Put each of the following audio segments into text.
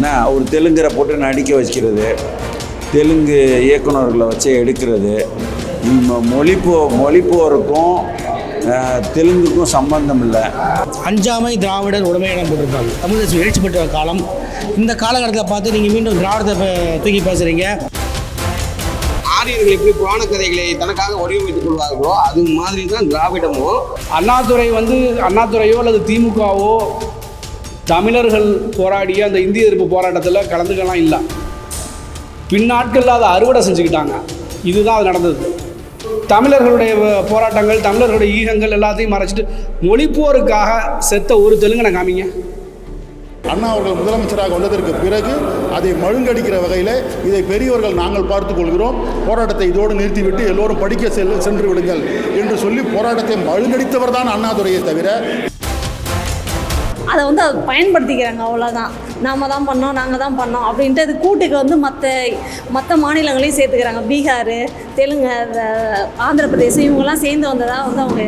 என்ன ஒரு தெலுங்கரை போட்டு நடிக்க வைக்கிறது, தெலுங்கு இயக்குநர்களை வச்சு எடுக்கிறது, மொழிப்போருக்கும் தெலுங்குக்கும் சம்பந்தம் இல்லை. அஞ்சாமை திராவிடர் உடமையிடம் போட்டிருக்காங்க. தமிழ் தேசம் எழுச்சி பெற்ற காலம். இந்த காலகட்டத்தில் பார்த்து நீங்கள் மீண்டும் திராவிடத்தை தூக்கி பேசுகிறீங்க. ஆரியர்கள் எப்படி புராண கதைகளை தனக்காக வடிவமைத்துக் கொள்வார்களோ அது மாதிரி தான் திராவிடமும். அண்ணாதுரையோ அல்லது திமுகவோ தமிழர்கள் போராடிய அந்த இந்திய எதிர்ப்பு போராட்டத்தில் கலந்துக்கலாம் இல்லை. பின்னாட்களில் அதை அறுவடை செஞ்சுக்கிட்டாங்க. இதுதான் அது நடந்தது. தமிழர்களுடைய போராட்டங்கள், தமிழர்களுடைய ஈகங்கள் எல்லாத்தையும் மறைச்சிட்டு மொழிப்போருக்காக செத்த ஒரு தெலுங்கனை காமிங்க. அண்ணா அவர்கள் முதலமைச்சராக வந்ததற்கு பிறகு அதை மழுங்கடிக்கிற வகையில் இதை பெரியவர்கள் நாங்கள் பார்த்துக் கொள்கிறோம், போராட்டத்தை இதோடு நிறுத்திவிட்டு எல்லோரும் படிக்க சென்று விடுங்கள் என்று சொல்லி போராட்டத்தை மழுங்கடித்தவர் தான் அண்ணாதுரையை தவிர அதை அதை பயன்படுத்திக்கிறாங்க. அவ்வளோதான், நாம தான் பண்ணோம், நாங்கள் தான் பண்ணோம் அப்படின்ட்டு அது கூட்டுக்கு மற்ற மாநிலங்களையும் சேர்த்துக்கிறாங்க. பீகார், தெலுங்கு, ஆந்திர பிரதேசம் இவங்கெல்லாம் சேர்ந்து வந்ததாக அவங்க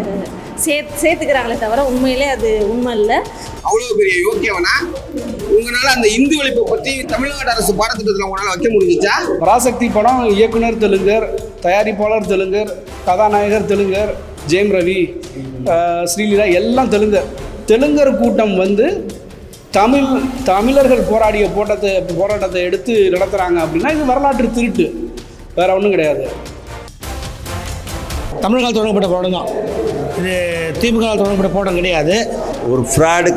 சேர்த்துக்கிறாங்களே தவிர உண்மையிலே அது உண்மை இல்லை. அவ்வளோ பெரிய யோக்கியவனா உங்களால் அந்த இந்து ஒழிப்பை பற்றி தமிழ்நாடு அரசு பாடத்திட்டத்தில் உங்களால் வைக்க முடிஞ்சிச்சா? பராசக்தி படம் இயக்குனர் தெலுங்கர், தயாரிப்பாளர் தெலுங்கர், கதாநாயகர் தெலுங்கர், ஜெயம் ரவி, ஸ்ரீலீலா எல்லாம் தெலுங்கர் கூட்டம் தமிழர்கள் போராடிய போராட்டத்தை எடுத்து நடத்துகிறாங்க அப்படின்னா இது வரலாற்று திருட்டு, வேற ஒன்றும் கிடையாது. தமிழர்கள் தொடங்கப்பட்ட போராட்டம் தான் இது. திமுக தொடங்கப்பட்ட போராட்டம் கிடையாது. ஒரு fraud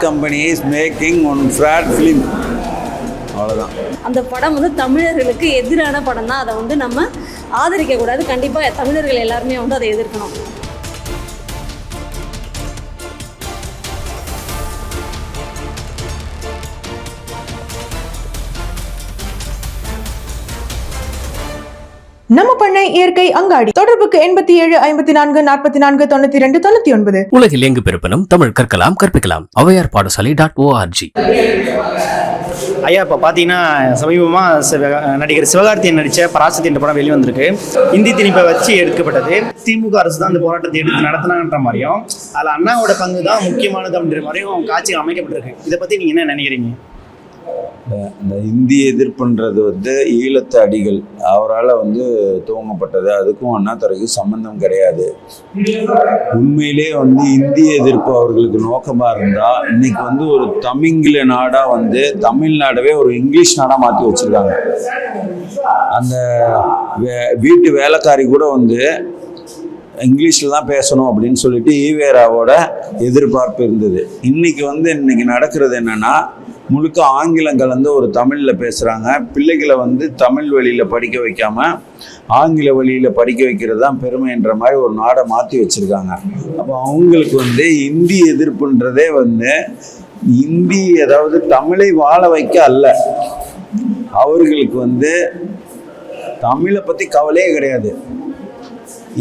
company is making one fraud film, அவ்வளோதான். அந்த படம் தமிழர்களுக்கு எதிரான படம் தான். அதை நம்ம ஆதரிக்கக்கூடாது. கண்டிப்பாக தமிழர்கள் எல்லாருமே அதை எதிர்க்கணும். நம்ம பண்ணை இயற்கை அங்காடி. தொடர்புக்கு 87 54 44 92 99. உலகில் எங்கு பிறப்பினும் தமிழ் கற்கலாம், கற்பிக்கலாம். ஔவையார் பாடசாலை.org. ஐயா, இப்போ பார்த்தீங்கன்னா சமீபமாக நடிகர் சிவகார்த்தியன் நடித்த பராசக்தி என்ற படம் வெளிவந்திருக்கு. இந்தி திணிப்பை வச்சு எடுக்கப்பட்டது. திமுக அரசு தான் அந்த போராட்டத்தை எடுத்து நடத்தினான்ற மாதிரியும் அதில் அண்ணாவோட பங்கு தான் முக்கியமானது அப்படின்ற மாதிரியும் காட்சி அமைக்கப்பட்டிருக்கு. இதை பற்றி நீங்கள் என்ன நினைக்கிறீங்க? இந்த இந்திய எதிர்ப்புன்றது ஈழத்து அடிகள் அவரால் துவங்கப்பட்டது. அதுக்கும் அண்ணாதுரைக்கும் சம்பந்தம் கிடையாது. உண்மையிலே இந்திய எதிர்ப்பு அவர்களுக்கு நோக்கமாக இருந்தால் இன்னைக்கு ஒரு தமிங்கில நாடாக தமிழ்நாடவே ஒரு இங்கிலீஷ் நாடாக மாற்றி வச்சுருக்காங்க. அந்த வீட்டு வேலைக்காரி கூட இங்கிலீஷில் தான் பேசணும் அப்படின்னு சொல்லிட்டு ஈவேராவோட எதிர்பார்ப்பு இருந்தது. இன்னைக்கு நடக்கிறது என்னன்னா, முழுக்க ஆங்கிலம் கலந்து ஒரு தமிழில் பேசுகிறாங்க. பிள்ளைகளை தமிழ் வழியில் படிக்க வைக்காமல் ஆங்கில வழியில் படிக்க வைக்கிறது தான் பெருமைன்ற மாதிரி ஒரு நாடை மாற்றி வச்சுருக்காங்க. அப்போ அவங்களுக்கு இந்தி எதிர்ப்புன்றதே இந்தி அதாவது தமிழை வாழ வைக்க அல்ல, அவர்களுக்கு தமிழை பற்றி கவலையே கிடையாது.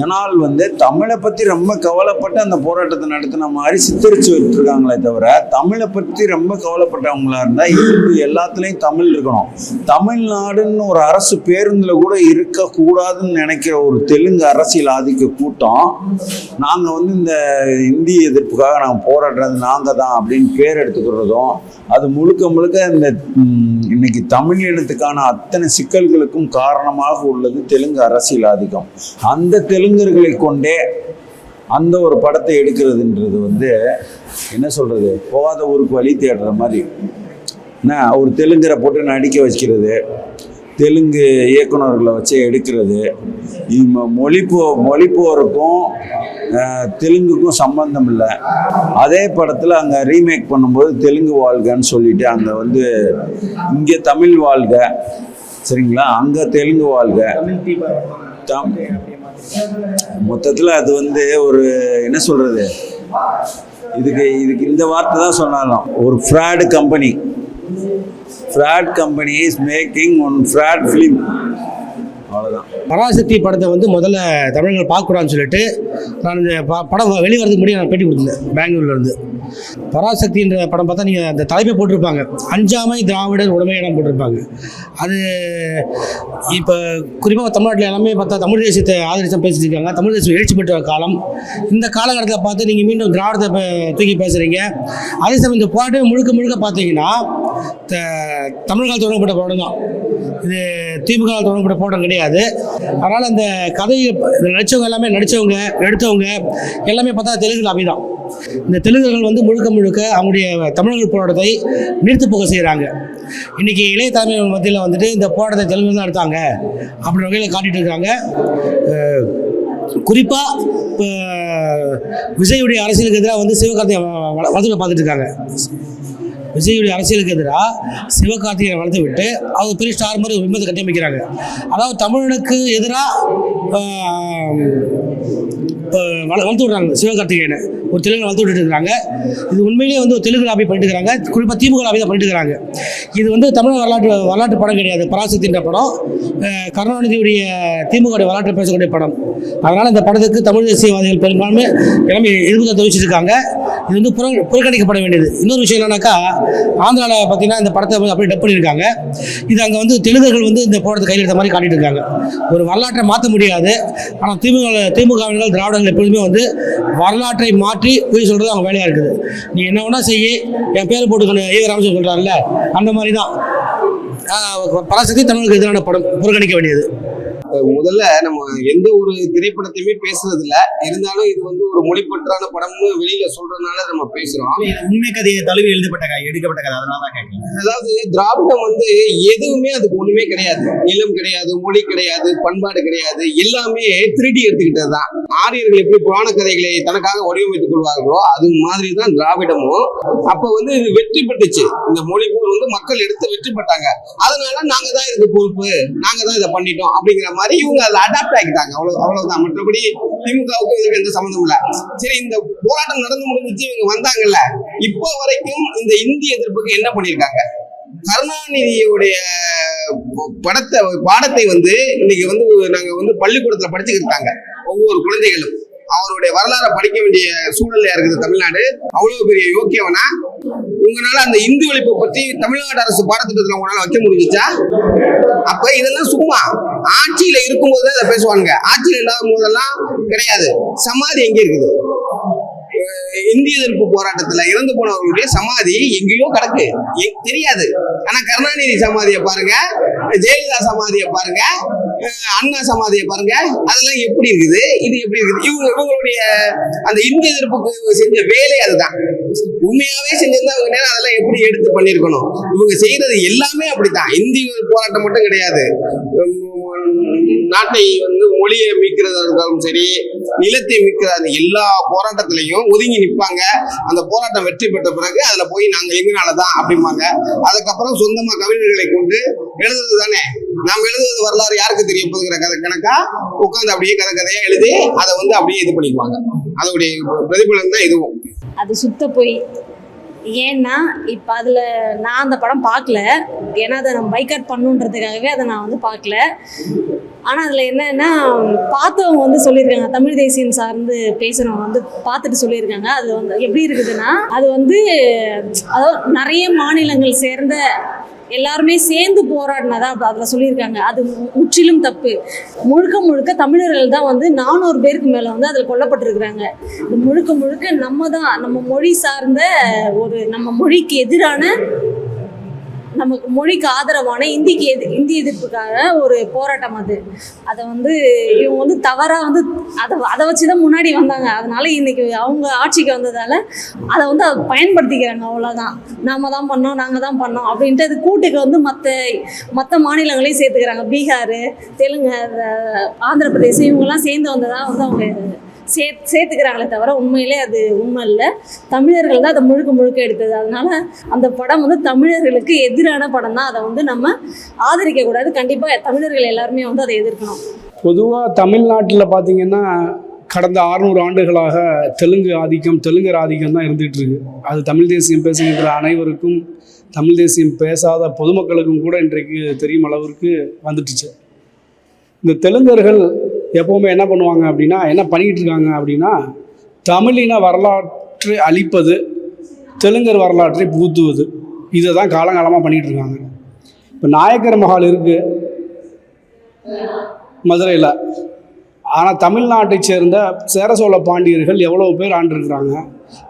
ஏன்னால் தமிழை பற்றி ரொம்ப கவலைப்பட்டு அந்த போராட்டத்தை நடத்தின மாதிரி சித்தரித்து விட்டுருக்காங்களே தவிர தமிழை பற்றி ரொம்ப கவலைப்பட்டவங்களா இருந்தால் இது எல்லாத்துலேயும் தமிழ் இருக்கணும். தமிழ்நாடுன்னு ஒரு அரசு பேருந்தில் கூட இருக்கக்கூடாதுன்னு நினைக்கிற ஒரு தெலுங்கு அரசியல் ஆதிக்க கூட்டம் நாங்கள் இந்த இந்திய எதிர்ப்புக்காக நாங்கள் போராடுறது நாங்கள் தான் அப்படின்னு பேர் எடுத்துக்கிறதும் அது முழுக்க இந்த இன்னைக்கு தமிழ் இனத்துக்கான அத்தனை சிக்கல்களுக்கும் காரணமாக உள்ளது தெலுங்கு அரசியல் ஆதிக்கம். அந்த தெலுங்கர்களை கொண்டே அந்த ஒரு படத்தை எடுக்கிறதுன்றது என்ன சொல்றது, போகாத ஊருக்கு வழி தேடுற மாதிரி. என்ன ஒரு தெலுங்கரை போட்டு நடிக்க வைக்கிறது, தெலுங்கு இயக்குநர்களை வச்சு எடுக்கிறது, மொழிப்போருக்கும் தெலுங்குக்கும் சம்பந்தம் இல்லை. அதே படத்தில் அங்கே ரீமேக் பண்ணும்போது தெலுங்கு வாழ்கன்னு சொல்லிட்டு அங்கே இங்கே தமிழ் வாழ்க, சரிங்களா, அங்கே தெலுங்கு வாழ்க. மொத்தத்தில் அது ஒரு என்ன சொல்றது, இதுக்கு இந்த வார்த்தை தான் சொன்னாலும் ஒரு fraud company is making one fraud film, அவ்வளோதான். பராசக்தி படத்தை வந்து முதல்ல தமிழர்கள் பார்க்கக்கூடாதுன்னு சொல்லிட்டு நான் இந்த படம் வெளிவரதுக்கு முன்னாடி நான் பேட்டி கொடுத்தேன் பெங்களூர்லேருந்து. பராசக்தின்ற படம் பார்த்தா நீங்கள் அந்த தலைப்பை போட்டிருப்பாங்க, அஞ்சாமை திராவிடர் உடமையிடம் போட்டிருப்பாங்க. அது இப்போ குறிப்பாக தமிழ்நாட்டில் எல்லாமே பார்த்தா தமிழ் தேசியத்தை ஆதரித்து பேசிட்டு இருக்காங்க. தமிழ் தேசியம் எழுச்சி பெற்ற காலம். இந்த காலகட்டத்தில் பார்த்து நீங்கள் மீண்டும் திராவிடத்தை தூக்கி பேசுகிறீங்க. அதே சமயம் இந்த போராட்டம் முழுக்க பார்த்தீங்கன்னா தமிழ்கால் தொடங்கப்பட்ட போராட்டம் தான் இது, திமுக தொடங்கப்பட்ட போராட்டம் கிடையாது. அதனால் இந்த கதையை நடித்தவங்க எல்லாமே எடுத்தவங்க எல்லாமே பார்த்தா தெலுங்கு லாபி தான். இந்த தெலுங்குகள் வந்து முழுக்க அவங்களுடைய தமிழர்கள் போராட்டத்தை நிறுத்து போக செய்கிறாங்க. இன்றைக்கி இளைய தலைமை மத்தியில் வந்துட்டு இந்த போராட்டத்தை தெலுங்கு தான் எடுத்தாங்க அப்படின்ற வகையில் காட்டிகிட்டு இருக்காங்க. குறிப்பாக இப்போ விஜயுடைய அரசியலுக்கு எதிராக வந்து சிவகார்த்திகை வளர்த்து பார்த்துட்டு இருக்காங்க. விஜயுடைய அரசியலுக்கு எதிராக சிவகார்த்திகேயனை வளர்த்து விட்டு அவர் பெரிய ஸ்டார் மாதிரி ஒரு விமத்தை கட்டமைக்கிறாங்க. அதாவது தமிழனுக்கு எதிராக வளர்த்து விடுறாங்க சிவகார்த்திகேயனை, ஒரு தெலுங்கு வளர்த்து விட்டுட்டு இருக்காங்க. இது உண்மையிலேயே வந்து ஒரு தெலுங்கு லாபி பண்ணிட்டு இருக்கிறாங்க, குறிப்பாக திமுக லாபி தான் பண்ணிட்டு இருக்கிறாங்க. இது வந்து தமிழ் வரலாற்று படம் கிடையாது. பராசக்தின்ற படம் கருணாநிதியுடைய திமுக வரலாற்று பேசக்கூடிய படம். அதனால் இந்த படத்துக்கு தமிழ் தேசியவாதிகள் பெரும்பான்மை எல்லாமே எதிர்ப்பு தெரிவிச்சிருக்காங்க. இது வந்து புறக்கணிக்கப்பட வேண்டியது. இன்னொரு விஷயம் என்னன்னாக்கா, ஆந்திராவில் பார்த்தீங்கன்னா இந்த படத்தை அப்படியே டப் பண்ணியிருக்காங்க. இது அங்கே வந்து தெலுங்கர்கள் வந்து இந்த போராட்டத்தை கையில் எடுத்த மாதிரி காட்டிட்டு இருக்காங்க. ஒரு வரலாற்றை மாற்ற முடியாது. ஆனால் திமுகவினர்கள் திராவிடர்கள் எப்பொழுதுமே வந்து வரலாற்றை மாற்றி போய் சொல்கிறது அவங்க வேலையாக இருக்குது. நீ என்ன வேணா செய்ய, என் பேரை போட்டுக்கணும் ஏ ராமசாமி சொல்கிறாங்கல்ல, அந்த மாதிரி தான் பராசக்தி தமிழுக்கு எதிரான படம், புறக்கணிக்க வேண்டியது. முதல்ல நம்ம எந்த ஒரு திரைப்படத்தையுமே பேசுறது இல்ல, இருந்தாலும் இது வந்து ஒரு மொழிப்பற்றான படம்னு வெளியில சொல்றதுனால நம்ம பேசுறோம். உண்மை கதையை தழுவி எடுக்கப்பட்ட கதை, அதனால கேட்கலாம். அதாவது திராவிடம் வந்து எதுவுமே அதுக்கு ஒண்ணுமே கிடையாது. நிலம் கிடையாது, மொழி கிடையாது, பண்பாடு கிடையாது, எல்லாமே திருடி எடுத்துக்கிட்டது தான். ஆரியர்கள் எப்படி புராண கதைகளை தனக்காக வடிவமைத்துக் கொள்வார்களோ அது மாதிரி தான் திராவிடமும். அப்ப வந்து இது வெற்றி பெற்றுச்சு. இந்த மொழி போர் வந்து மக்கள் எடுத்து வெற்றி பெற்றாங்க. அதனால நாங்க தான் இதுக்கு பொறுப்பு, நாங்க தான் இதை பண்ணிட்டோம் அப்படிங்கிற மாதிரி இவங்க அதை அடாப்ட் ஆகிட்டாங்க. அவ்வளவுதான். மற்றபடி திமுகவுக்கு இதுக்கு எந்த சம்மந்தம் இல்ல. சரி, இந்த போராட்டம் நடந்து முடிஞ்சிச்சு, இவங்க வந்தாங்கல்ல, இப்போ வரைக்கும் இந்த இந்திய எதிர்ப்புக்கு என்ன பண்ணிருக்காங்க? கருணாநிதியுடைய பாடத்தை வந்து இன்னைக்கு வந்து நாங்க வந்து பள்ளிக்கூடத்துல படிச்சுக்கிட்டு இருக்காங்க ஒவ்வொரு குழந்தைகளும். அவருடைய வரலாறை படிக்க வேண்டிய சூழ்நிலையா இருக்குது தமிழ்நாடு. அவ்வளவு பெரிய யோக்கியவனா? உங்களால அந்த இந்து ஒழிப்பை பற்றி தமிழ்நாடு அரசு பாடத்திட்டத்தில் உங்களால வைக்க முடிஞ்சிச்சா? அப்ப இதெல்லாம் சும்மா ஆட்சியில இருக்கும்போது தான் இதை பேசுவாங்க. ஆட்சியில் இல்லாத போதெல்லாம் கிடையாது. சமாதி எங்க இருக்குது? இந்திய எதிர்ப்பு போராட்டத்துல இறந்து போனவர்களுடைய சமாதி எங்கேயோ கிடக்கு, தெரியாது. ஆனா கருணாநிதி சமாதியை பாருங்க, ஜெயலலிதா சமாதியை பாருங்க, அண்ணா சமாதியை பாருங்க, அதெல்லாம் எப்படி இருக்குது, இது எப்படி இருக்குது? இவங்களுடைய அந்த இந்திய எதிர்ப்புக்கு செஞ்ச வேலை அதுதான். உண்மையாவே செஞ்சிருந்தா அவங்க நேரம் அதெல்லாம் எப்படி எடுத்து பண்ணிருக்கணும். இவங்க செய்யறது எல்லாமே அப்படித்தான். இந்திய போராட்டம் மட்டும் கிடையாது. நாட்டை வந்து மொழியை மீட்கிறதா இருந்தாலும் சரி, நிலத்தை மீட்கிற எல்லா போராட்டத்திலையும் ஒதுங்கி நிற்பாங்க. அந்த போராட்டம் வெற்றி பெற்ற பிறகு அதுல போய் நாங்க எங்கனாலதான் அப்படிம்பாங்க. அதுக்கப்புறம் சொந்தமா கவிஞர்களை கொண்டு எழுதுறது தானே. நாம் எழுதுவது வரலாறு யாருக்கு தெரிய போகுதுங்கிற கதை கணக்கா உட்காந்து அப்படியே கதையா எழுதி அதை வந்து அப்படியே இது பண்ணிக்குவாங்க. அதோடைய பிரதிபலன் தான் இதுவும். அது சுத்த போய். ஏன்னா இப்போ அதில் நான் அந்த படம் பார்க்கல, ஏன்னா அதை நம்ம பைக்காட் பண்ணுன்றதுக்காகவே அதை நான் வந்து பார்க்கல. ஆனால் அதில் என்னன்னா, பார்த்தவங்க வந்து சொல்லியிருக்காங்க, தமிழ் தேசியம் சார்ந்து பேசுகிறவங்க வந்து பார்த்துட்டு சொல்லியிருக்காங்க. அதில் வந்து எப்படி இருக்குதுன்னா, அது வந்து அதாவது நிறைய மாநிலங்கள் சேர்ந்த எல்லாருமே சேர்ந்து போராடினதா அதில் சொல்லியிருக்காங்க. அது முற்றிலும் தப்பு. முழுக்க தமிழர்கள் தான் வந்து 400 பேருக்கு மேலே வந்து அதில் கொல்லப்பட்டிருக்கிறாங்க. இது முழுக்க நம்ம மொழி சார்ந்த ஒரு, நம்ம மொழிக்கு எதிரான, நமக்கு மொழிக்கு ஆதரவான இந்திய எதிர்ப்புக்காக ஒரு போராட்டம் அது. அதை வந்து இவங்க வந்து தவறாக வந்து அதை வச்சு தான் முன்னாடி வந்தாங்க. அதனால இன்னைக்கு அவங்க ஆட்சிக்கு வந்ததால் அதை வந்து பயன்படுத்திக்கிறாங்க. அவ்வளோதான். நாம தான் பண்ணோம், நாங்கள் தான் பண்ணோம் அப்படின்ட்டு அது கூட்டுக்கு வந்து மற்ற மாநிலங்களையும் சேர்த்துக்கிறாங்க. பீகார், தெலுங்கு, ஆந்திர பிரதேசம் இவங்கெல்லாம் சேர்ந்து வந்ததாக வந்து அவங்க சேர்த்துக்கிறாங்களே தவிர உண்மையிலே அது உண்மை இல்லை. தமிழர்கள் தான் அதை முழுக்க எடுத்தது. அதனால அந்த படம் வந்து தமிழர்களுக்கு எதிரான படம் தான். அதை வந்து நம்ம ஆதரிக்கக்கூடாது. கண்டிப்பாக தமிழர்கள் எல்லாருமே வந்து அதை எதிர்க்கணும். பொதுவாக தமிழ்நாட்டில் பார்த்திங்கன்னா கடந்த 600 ஆண்டுகளாக தெலுங்கர் ஆதிக்கம் தான் இருந்துகிட்டு இருக்கு. அது தமிழ் தேசியம் பேசுகின்ற அனைவருக்கும், தமிழ் தேசியம் பேசாத பொதுமக்களுக்கும் கூட இன்றைக்கு தெரியும் அளவிற்கு வந்துட்டுச்சு. இந்த தெலுங்கர்கள் எப்போவுமே என்ன பண்ணுவாங்க அப்படின்னா, என்ன பண்ணிக்கிட்டு இருக்காங்க அப்படின்னா, தமிழின வரலாற்றை அழிப்பது, தெலுங்கர் வரலாற்றை புகுத்துவது, இதை தான் காலங்காலமாக பண்ணிகிட்டு இருக்காங்க. இப்போ நாயக்கர் மஹால் இருக்குது மதுரையில். ஆனால் தமிழ்நாட்டை சேர்ந்த சேர சோழ பாண்டியர்கள் எவ்வளோ பேர் ஆண்டிருக்கிறாங்க.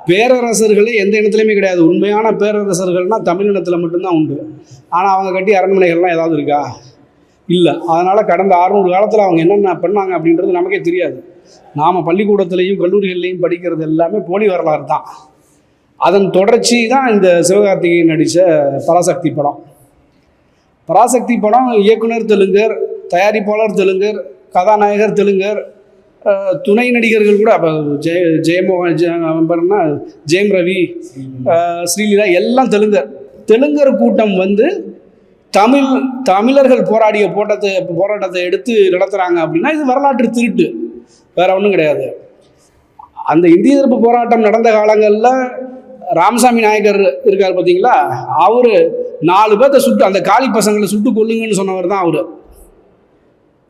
பேரரசர்களே எந்த இனத்துலையுமே கிடையாது. உண்மையான பேரரசர்கள்னால் தமிழினத்தில் மட்டும்தான் உண்டு. ஆனால் அவங்க கட்டி அரண்மனைகள்லாம் ஏதாவது இருக்கா? இல்லை. அதனால் கடந்த 600 காலத்தில் அவங்க என்னென்ன பண்ணாங்க அப்படின்றது நமக்கே தெரியாது. நாம் பள்ளிக்கூடத்துலேயும் கல்லூரிகள்லையும் படிக்கிறது எல்லாமே போலி வரலாறு தான். அதன் தொடர்ச்சி தான் இந்த சிவகார்த்திகேயன் நடித்த பராசக்தி படம். பராசக்தி படம் இயக்குனர் தெலுங்கர், தயாரிப்பாளர் தெலுங்கர், கதாநாயகர் தெலுங்கர், துணை நடிகர்கள் கூட அப்போ ஜெயம் ரவி, ஸ்ரீலீலா எல்லாம் தெலுங்கர். தெலுங்கர் கூட்டம் வந்து தமிழர்கள் போராடிய போராட்டத்தை எடுத்து நடத்துகிறாங்க அப்படின்னா இது வரலாற்று திருட்டு, வேற ஒன்றும் கிடையாது. அந்த இந்திய எதிர்ப்பு போராட்டம் நடந்த காலங்களில் ராமசாமி நாயக்கர் இருக்கார் பார்த்தீங்களா, அவர் 4 பேர்த்த சுட்டு, அந்த காளி பசங்களை சுட்டு கொல்லுங்கன்னு சொன்னவர் தான் அவர்.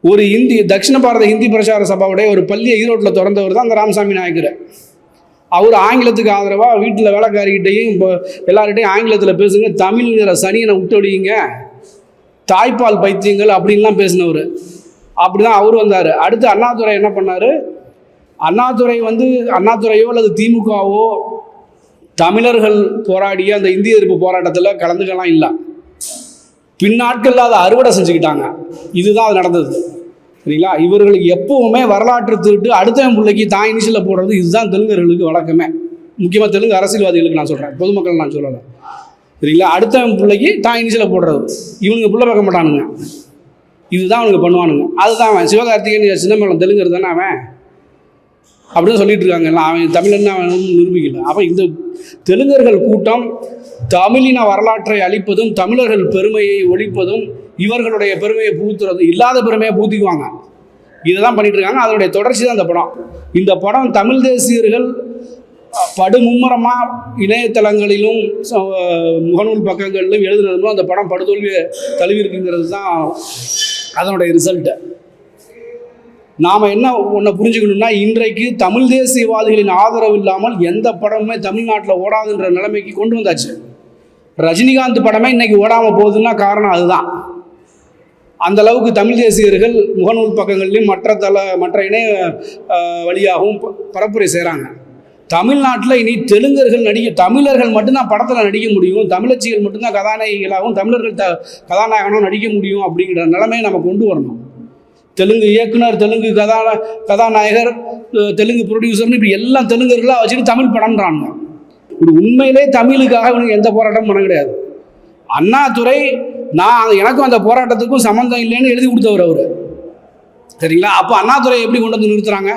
ஒரு தட்சிண பாரத ஹிந்தி பிரச்சார சபாவுடைய ஒரு பள்ளியை ஈரோட்டில் திறந்தவர் தான் அந்த ராமசாமி நாயக்கர். அவர் ஆங்கிலத்துக்கு ஆதரவாக வீட்டில் வேலைக்காரிகிட்டையும் இப்போ எல்லார்கிட்டையும் ஆங்கிலத்தில் பேசுங்க, தமிழ்ங்கிற சனியனை விட்டொடிங்க, தாய்ப்பால் பைத்தியங்கள் அப்படின்லாம் பேசினவர். அப்படி தான் அவர் வந்தார். அடுத்து அண்ணாதுரை என்ன பண்ணார்? அண்ணாதுரையோ அல்லது திமுகவோ தமிழர்கள் போராடிய அந்த இந்திய எதிர்ப்பு போராட்டத்தில் கலந்துக்கலாம் இல்லை. பின்னாட்களில் அதை அறுவடை செஞ்சுக்கிட்டாங்க. இதுதான் அது நடந்தது. சரிங்களா? இவர்களுக்கு எப்பவுமே வரலாற்று திருட்டு, அடுத்தவன் பிள்ளைக்கு தான் இனிஷியலில் போடுறது, இதுதான் தெலுங்கர்களுக்கு வழக்கமே. முக்கியமாக தெலுங்கு அரசியல்வாதிகளுக்கு நான் சொல்கிறேன், பொதுமக்கள் நான் சொல்லலை. சரிங்களா? அடுத்தவன் பிள்ளைக்கு தான் இனிஷியலில் போடுறது. இவனுங்க பிள்ளை பார்க்க மாட்டானுங்க, இதுதான் அவனுக்கு பண்ணுவானுங்க. அதுதான் அவன் சிவகார்த்திகேயன் சிதம்பரம் தெலுங்கர் தானே அவன், அப்படின்னு சொல்லிட்டு இருக்காங்க. எல்லாம் அவன் தமிழன்னு அவன் நிரூபிக்கல. அப்போ இந்த தெலுங்கர்கள் கூட்டம் தமிழின வரலாற்றை அழிப்பதும், தமிழர்கள் பெருமையை ஒழிப்பதும், இவர்களுடைய பெருமையை புகுத்துறது, இல்லாத பெருமையை புகுத்திக்குவாங்க, இதை தான் பண்ணிட்டு இருக்காங்க. அதனுடைய தொடர்ச்சி தான் இந்த படம். இந்த படம் தமிழ் தேசியர்கள் படுமும்மரமாக இணையதளங்களிலும் முகநூல் பக்கங்களிலும் எழுதுனதும் அந்த படம் படுதோல்வியை தழுவிருக்குங்கிறது தான் அதனுடைய ரிசல்ட்டு. நாம் என்ன ஒன்று புரிஞ்சுக்கணும்னா, இன்றைக்கு தமிழ் தேசியவாதிகளின் ஆதரவு இல்லாமல் எந்த படமுமே தமிழ்நாட்டில் ஓடாதுன்ற நிலைமைக்கு கொண்டு வந்தாச்சு. ரஜினிகாந்த் படமே இன்னைக்கு ஓடாமல் போகுதுன்னா காரணம் அதுதான். அந்த அளவுக்கு தமிழ் தேசியர்கள் முகநூல் பக்கங்கள்லையும் மற்ற இணைய வழியாகவும் பரப்புரை செய்கிறாங்க. தமிழ்நாட்டில் இனி தமிழர்கள் மட்டும்தான் படத்தில் நடிக்க முடியும், தமிழச்சிகள் மட்டும்தான் கதாநாயகிகளாகவும் தமிழர்கள் கதாநாயகனும் நடிக்க முடியும் அப்படிங்கிற நிலைமையை நம்ம கொண்டு வரணும். தெலுங்கு இயக்குனர், தெலுங்கு கதாநாயகர், தெலுங்கு ப்ரொடியூசர்னு இப்படி எல்லாம் தெலுங்கர்களாக வச்சுட்டு தமிழ் படம்ன்றாங்க. ஒரு உண்மையிலே தமிழுக்காக இவனுக்கு எந்த போராட்டமும் பண்ண கிடையாது. அண்ணாதுரை எனக்கும் அந்த போராட்டத்துக்கும் சம்மந்தம் இல்லைன்னு எழுதி கொடுத்தவர் அவர். சரிங்களா? அப்போ அண்ணாதுரை எப்படி கொண்டு வந்து நிறுத்துறாங்க?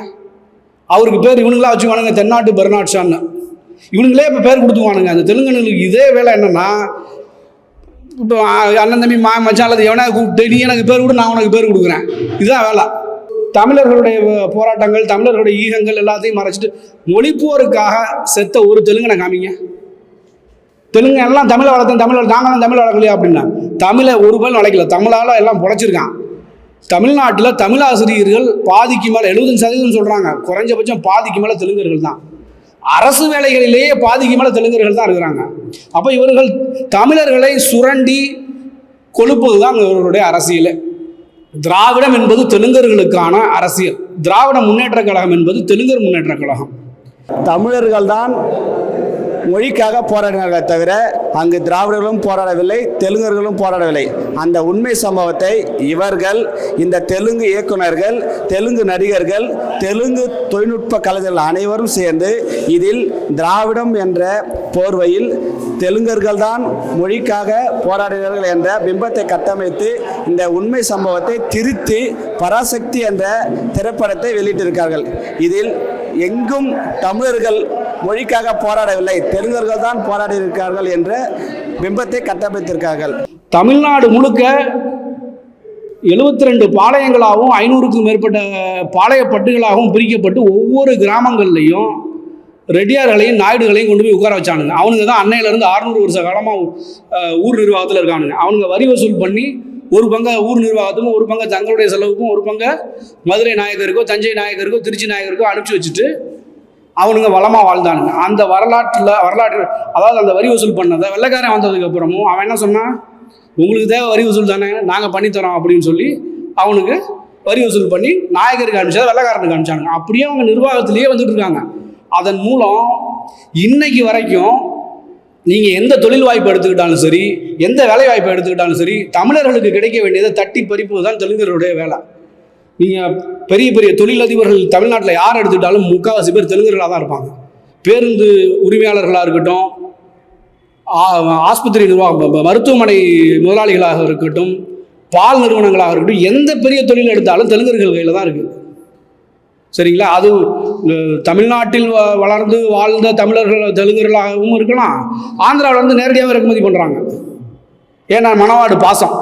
அவருக்கு பேர் இவனுங்களா வச்சுக்குவானுங்க, தென்னாட்டு பெர்னாட்ஷான்னு. இவனுங்களே இப்போ பேர் கொடுத்துக்குவானுங்க. அந்த தெலுங்கனுக்கு இதே வேலை என்னென்னா, இப்போ அண்ணன் தம்பி மச்சான் அல்லது எவனா கூப்பிட்டு நீ எனக்கு பேர் கொடு, நான் உனக்கு பேர் கொடுக்குறேன், இதுதான் வேலை. தமிழர்களுடைய போராட்டங்கள், தமிழர்களுடைய ஈகங்கள் எல்லாத்தையும் மறைச்சிட்டு மொழிப்போருக்காக செத்த ஒரு தெலுங்கனை காமிங்க. தெலுங்கு எல்லாம் தமிழை வளர்த்தேன், நாங்களும் தமிழ் வளர்க்கலையா அப்படின்னா, தமிழை ஒரு பேர் வளர்க்கல, தமிழால் எல்லாம் பொழைச்சிருக்கான். தமிழ்நாட்டில் தமிழாசிரியர்கள் பாதிக்கு மேலே 70% சொல்கிறாங்க, குறைஞ்சபட்சம் பாதிக்கு மேலே தெலுங்கர்கள் தான். அரசு வேலைகளிலேயே பாதிக்கு மேலே தெலுங்கர்கள் தான் இருக்கிறாங்க. அப்போ இவர்கள் தமிழர்களை சுரண்டி கொழுப்பது தான் இவர்களுடைய அரசியல். திராவிடம் என்பது தெலுங்கர்களுக்கான அரசியல், திராவிட முன்னேற்ற கழகம் என்பது தெலுங்கர் முன்னேற்ற கழகம். தமிழர்கள் தான் மொழிக்காக போராடினார்களே தவிர அங்கு திராவிடர்களும் போராடவில்லை, தெலுங்கர்களும் போராடவில்லை. அந்த உண்மை சம்பவத்தை இவர்கள், இந்த தெலுங்கு இயக்குனர்கள், தெலுங்கு நடிகர்கள், தெலுங்கு தொழில்நுட்ப கலைஞர்கள் அனைவரும் சேர்ந்து இதில் திராவிடம் என்ற போர்வையில் தெலுங்கர்கள் தான் மொழிக்காக போராடினார்கள் என்ற பிம்பத்தை கட்டமைத்து இந்த உண்மை சம்பவத்தை திருத்தி பராசக்தி என்ற திரைப்படத்தை வெளியிட்டிருக்கார்கள். இதில் எங்கும் தமிழர்கள் மொழிக்காக போராடவில்லை, தெலுங்கர்கள் தான் போராடி இருக்கிறார்கள் என்ற பிம்பத்தை கட்டமைத்திருக்கார்கள். தமிழ்நாடு முழுக்க 72 பாளையங்களாகவும் 500க்கும் மேற்பட்ட பாளையப்பட்டுகளாகவும் பிரிக்கப்பட்டு ஒவ்வொரு கிராமங்கள்லையும் ரெட்டியார்களையும் நாயுடுகளையும் கொண்டு போய் உட்கார வச்சானுங்க. அவனுங்க தான் அன்னையிலேருந்து 600 வருஷ காலமாக ஊர் நிர்வாகத்தில் இருக்கானுங்க. அவனுங்க வரி வசூல் பண்ணி ஒரு பங்கை ஊர் நிர்வாகத்துக்கும், ஒரு பங்கை தங்களுடைய செலவுக்கும், ஒரு பங்கை மதுரை நாயக்கருக்கோ தஞ்சை நாயக்கருக்கோ திருச்சி நாயக்கருக்கோ அனுப்பிச்சி வச்சுட்டு அவனுங்க வளமாக வாழ்ந்தானுங்க. அந்த வரலாற்று அதாவது அந்த வரி வசூல் பண்ணதை வெள்ளைக்காரன் வந்ததுக்கு அப்புறமும் அவன் என்ன சொன்னான், உங்களுக்கு தேவை வரி வசூல் தானே, நாங்கள் பண்ணித்தரோம் அப்படின்னு சொல்லி அவனுக்கு வரி வசூல் பண்ணி நாயக்கருக்கு அனுப்பிச்சதை வெள்ளைக்காரனுக்கு அனுப்பிச்சானுங்க. அப்படியே அவங்க நிர்வாகத்திலேயே வந்துட்டு இருக்காங்க. அதன் மூலம் இன்னைக்கு வரைக்கும் நீங்கள் எந்த தொழில் வாய்ப்பு எடுத்துக்கிட்டாலும் சரி, எந்த வேலை வாய்ப்பை எடுத்துக்கிட்டாலும் சரி, தமிழர்களுக்கு கிடைக்க வேண்டியதை தட்டி பறிப்பது தான் தெலுங்கர்களுடைய வேலை. நீங்கள் பெரிய பெரிய தொழிலதிபர்கள் தமிழ்நாட்டில் யார் எடுத்துக்கிட்டாலும் முக்கால்வாசி பேர் தெலுங்கர்களாக தான் இருப்பாங்க. பேருந்து உரிமையாளர்களாக இருக்கட்டும், ஆஸ்பத்திரி நிர்வாகம், மருத்துவமனை முதலாளிகளாக இருக்கட்டும், பால் நிறுவனங்களாக இருக்கட்டும், எந்த பெரிய தொழில் எடுத்தாலும் தெலுங்கர்கள் கையில் தான் இருக்குது. சரிங்களா? அது தமிழ்நாட்டில் வளர்ந்து வாழ்ந்த தமிழர்கள் தெலுங்கர்களாகவும் இருக்கலாம், ஆந்திராவிலேருந்து நேரடியாக இறக்குமதி பண்ணுறாங்க. ஏன்னா மணவாடு பாசம்.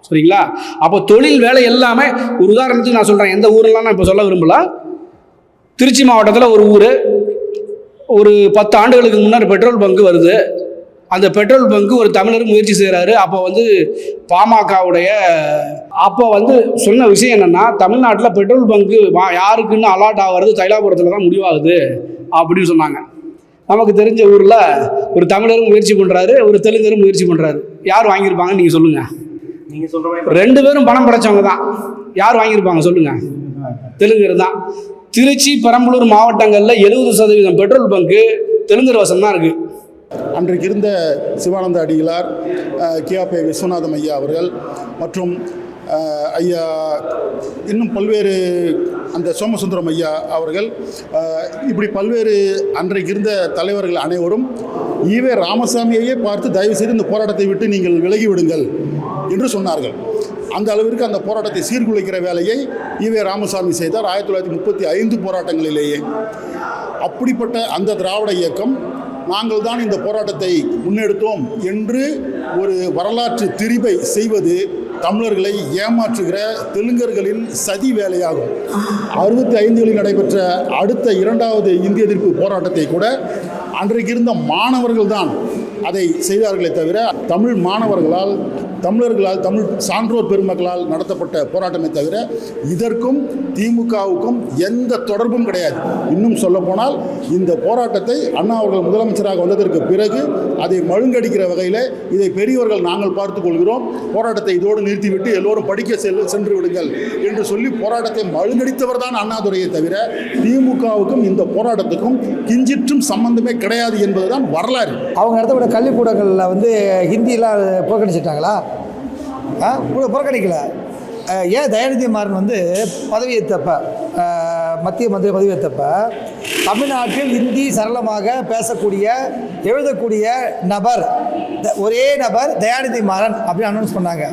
சரிங்களா? அப்போ தொழில் வேலை எல்லாமே, ஒரு உதாரணத்துக்கு நான் சொல்கிறேன், எந்த ஊரெல்லாம் நான் இப்போ சொல்ல விரும்பல. திருச்சி மாவட்டத்தில் ஒரு ஊர், ஒரு 10 ஆண்டுகளுக்கு முன்னர் பெட்ரோல் பங்கு வருது. அந்த பெட்ரோல் பங்கு ஒரு தமிழர் முயற்சி செய்கிறாரு. அப்போ பாமகவுடைய சொன்ன விஷயம் என்னென்னா, தமிழ்நாட்டில் பெட்ரோல் பங்கு யாருக்குன்னு அலாட் ஆகிறது தைலாபுரத்தில் தான் முடிவாகுது அப்படின்னு சொன்னாங்க. நமக்கு தெரிஞ்ச ஊரில் ஒரு தமிழரும் முயற்சி பண்ணுறாரு, ஒரு தெலுங்கரும் முயற்சி பண்ணுறாரு. யார் வாங்கியிருப்பாங்கன்னு நீங்கள் சொல்லுங்கள். நீங்கள் சொல்கிற 2 பேரும் பணம் படைச்சவங்க தான். யார் வாங்கியிருப்பாங்க சொல்லுங்கள்? தெலுங்கர் தான். திருச்சி, பெரம்பலூர் மாவட்டங்களில் 70% பெட்ரோல் பங்கு தெலுங்கர் வசம் தான் இருக்குது. அன்றைக்கு இருந்த சிவானந்த அடிகளார், கியாபே விஸ்வநாதம் ஐயா அவர்கள் மற்றும் ஐயா இன்னும் பல்வேறு அந்த சோமசுந்தரம் ஐயா அவர்கள், இப்படி பல்வேறு அன்றைக்கு இருந்த தலைவர்கள் அனைவரும் ஈவே ராமசாமியையே பார்த்து தயவுசெய்து இந்த போராட்டத்தை விட்டு நீங்கள் விலகிவிடுங்கள் என்று சொன்னார்கள். அந்த அளவிற்கு அந்த போராட்டத்தை சீர்குலைக்கிற வேலையை ஈவே ராமசாமி செய்தார் 1935 போராட்டங்களிலேயே. அப்படிப்பட்ட அந்த திராவிட இயக்கம் நாங்கள் தான் இந்த போராட்டத்தை முன்னெடுத்தோம் என்று ஒரு வரலாற்று திரிபை செய்வது தமிழர்களை ஏமாற்றுகிற தெலுங்கர்களின் சதி வேலையாகும். 65களில் நடைபெற்ற அடுத்த 2வது இந்திய எதிர்ப்பு போராட்டத்தை கூட அன்றைக்கு இருந்த மாணவர்கள் தான் அதை செய்தார்களே தவிர தமிழ் மாணவர்களால், தமிழர்களால், தமிழ் சான்றோர் பெருமக்களால் நடத்தப்பட்ட போராட்டமே தவிர இதற்கும் திமுகவுக்கும் எந்த தொடர்பும் கிடையாது. இன்னும் சொல்லப்போனால் இந்த போராட்டத்தை அண்ணா அவர்கள் முதலமைச்சராக வந்ததற்கு பிறகு அதை மழுங்கடிக்கிற வகையில் இதை பெரியவர்கள் நாங்கள் பார்த்துக் கொள்கிறோம், போராட்டத்தை இதோடு நிறுத்திவிட்டு எல்லோரும் படிக்க சென்று விடுங்கள் என்று சொல்லி போராட்டத்தை மழுங்கடித்தவர் தான் அண்ணாதுரையை தவிர திமுகவுக்கும் இந்த போராட்டத்துக்கும் கிஞ்சிற்றும் சம்பந்தமே கிடையாது என்பதுதான் வரலாறு. அவங்க நடத்தப்பட்ட கல்விக்கூடங்களில் ஹிந்தியெலாம் புறக்கணிச்சிட்டாங்களா? புறக்கணிக்கல. ஏன் தயாநிதி மாறன் பதவியேற்றப்ப, மத்திய மந்திரி பதவியேற்றப்ப தமிழ்நாட்டில் ஹிந்தி சரளமாக பேசக்கூடிய, எழுதக்கூடிய நபர், ஒரே நபர் தயாநிதி மாறன் அப்படின்னு அனௌன்ஸ் பண்ணாங்க.